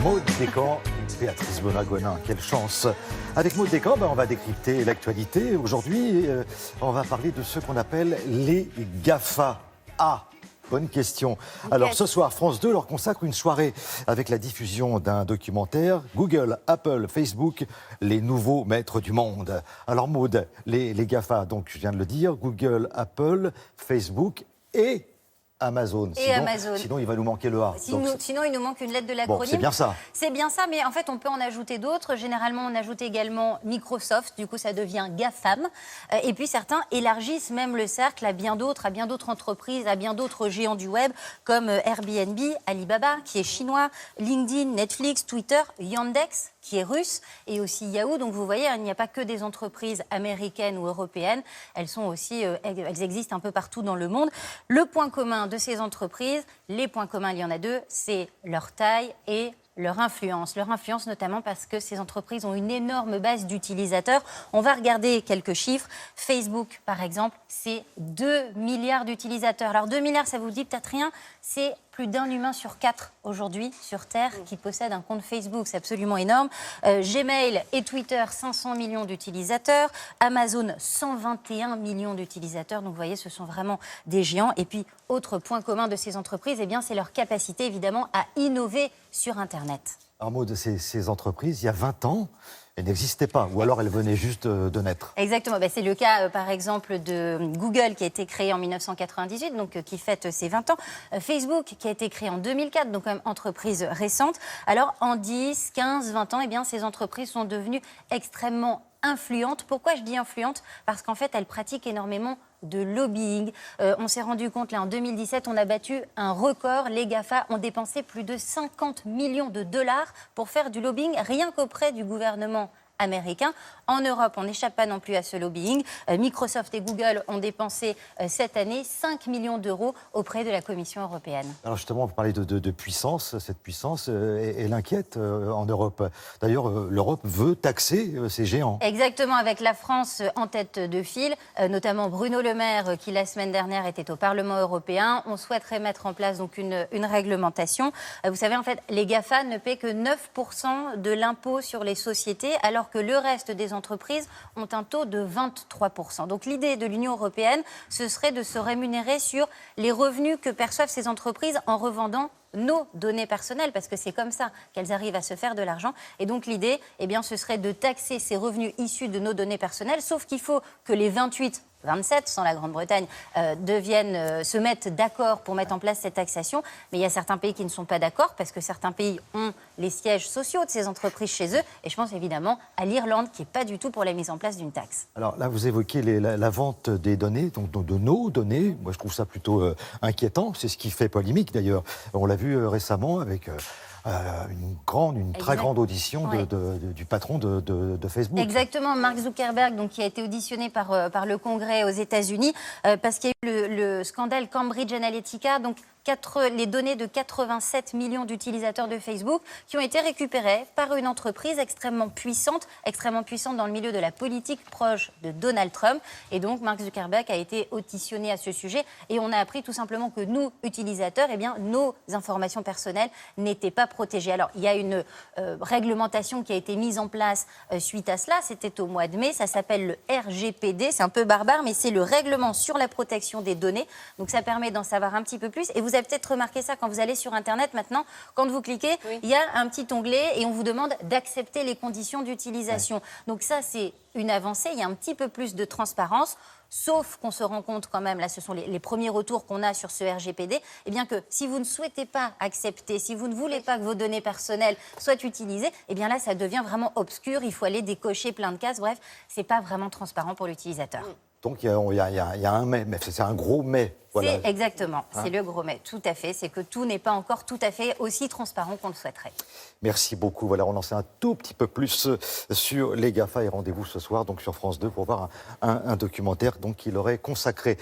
Maud Descamps, Béatrice Benoît-Gonin, quelle chance. Avec Maud Descamps, on va décrypter l'actualité. Aujourd'hui, on va parler de ce qu'on appelle les GAFA. Ah, bonne question. Alors ce soir, France 2 leur consacre une soirée avec la diffusion d'un documentaire. Google, Apple, Facebook, les nouveaux maîtres du monde. Alors Maud, les GAFA, donc je viens de le dire, Google, Apple, Facebook et Amazon. Sinon, il va nous manquer le A. Sinon, il nous manque une lettre de l'acronyme. Bon, c'est bien ça. C'est bien ça, mais en fait, on peut en ajouter d'autres. Généralement, on ajoute également Microsoft. Du coup, ça devient GAFAM. Et puis, certains élargissent même le cercle à bien d'autres entreprises, à bien d'autres géants du web, comme Airbnb, Alibaba, qui est chinois, LinkedIn, Netflix, Twitter, Yandex, qui est russe, et aussi Yahoo. Donc, vous voyez, il n'y a pas que des entreprises américaines ou européennes. Elles sont aussi, elles existent un peu partout dans le monde. Le point commun de ces entreprises, les points communs, il y en a deux, c'est leur taille et leur influence. Leur influence notamment parce que ces entreprises ont une énorme base d'utilisateurs. On va regarder quelques chiffres. Facebook, par exemple, c'est 2 milliards d'utilisateurs. Alors 2 milliards, ça vous dit peut-être rien, c'est plus d'un humain sur 4 aujourd'hui sur Terre qui possède un compte Facebook. C'est absolument énorme. Gmail et Twitter, 500 millions d'utilisateurs. Amazon, 121 millions d'utilisateurs. Donc vous voyez, ce sont vraiment des géants. Et puis, autre point commun de ces entreprises, eh bien, c'est leur capacité évidemment à innover sur Internet. Alors Maud, ces entreprises, il y a 20 ans, elles n'existaient pas, ou alors elles venaient juste de naître. Exactement, c'est le cas par exemple de Google qui a été créé en 1998, donc qui fête ses 20 ans. Facebook qui a été créé en 2004, donc quand même entreprise récente. Alors en 10, 15, 20 ans, eh bien, ces entreprises sont devenues extrêmement influentes. Pourquoi je dis influentes ? Parce qu'en fait, elles pratiquent énormément de lobbying. On s'est rendu compte, là, en 2017, on a battu un record. Les GAFA ont dépensé plus de 50 millions de dollars pour faire du lobbying, rien qu'auprès du gouvernement américain. En Europe, on n'échappe pas non plus à ce lobbying. Microsoft et Google ont dépensé cette année 5 millions d'euros auprès de la Commission européenne. Alors justement, vous parlez de puissance. Cette puissance, elle inquiète en Europe. D'ailleurs, l'Europe veut taxer ces géants. Exactement, avec la France en tête de file, notamment Bruno Le Maire, qui la semaine dernière était au Parlement européen. On souhaiterait mettre en place donc une réglementation. Vous savez, en fait, les GAFA ne paient que 9% de l'impôt sur les sociétés, alors que le reste des entreprises ont un taux de 23%. Donc l'idée de l'Union européenne, ce serait de se rémunérer sur les revenus que perçoivent ces entreprises en revendant nos données personnelles, parce que c'est comme ça qu'elles arrivent à se faire de l'argent. Et donc l'idée, eh bien, ce serait de taxer ces revenus issus de nos données personnelles, sauf qu'il faut que les 27 sans la Grande-Bretagne, se mettent d'accord pour mettre en place cette taxation. Mais il y a certains pays qui ne sont pas d'accord parce que certains pays ont les sièges sociaux de ces entreprises chez eux. Et je pense évidemment à l'Irlande qui n'est pas du tout pour la mise en place d'une taxe. Alors là, vous évoquez la vente des données, donc de nos données. Moi, je trouve ça plutôt inquiétant. C'est ce qui fait polémique d'ailleurs. On l'a vu récemment avec une très grande audition du patron de Facebook. Exactement, Mark Zuckerberg, donc, qui a été auditionné par le Congrès aux États-Unis parce qu'il y a eu le scandale Cambridge Analytica, donc les données de 87 millions d'utilisateurs de Facebook qui ont été récupérées par une entreprise extrêmement puissante dans le milieu de la politique proche de Donald Trump. Et donc, Mark Zuckerberg a été auditionné à ce sujet et on a appris tout simplement que nous, utilisateurs, eh bien, nos informations personnelles n'étaient pas protégées. Alors, il y a une réglementation qui a été mise en place suite à cela. C'était au mois de mai. Ça s'appelle le RGPD. C'est un peu barbare, mais c'est le règlement sur la protection des données. Donc, ça permet d'en savoir un petit peu plus. Et vous avez peut-être remarqué ça quand vous allez sur Internet maintenant. Quand vous cliquez, il y a un petit onglet et on vous demande d'accepter les conditions d'utilisation. Ouais. Donc ça, c'est une avancée. Il y a un petit peu plus de transparence. Sauf qu'on se rend compte quand même, là ce sont les premiers retours qu'on a sur ce RGPD, eh bien que si vous ne souhaitez pas accepter, si vous ne voulez pas que vos données personnelles soient utilisées, eh bien là ça devient vraiment obscur, il faut aller décocher plein de cases, bref, c'est pas vraiment transparent pour l'utilisateur. Donc il y a un mais c'est un gros mais. Voilà. C'est exactement, c'est le gros mais, tout à fait, c'est que tout n'est pas encore tout à fait aussi transparent qu'on le souhaiterait. Merci beaucoup, voilà, on en sait un tout petit peu plus sur les GAFA et rendez-vous ce soir donc sur France 2 pour voir un documentaire donc, qui leur est consacré.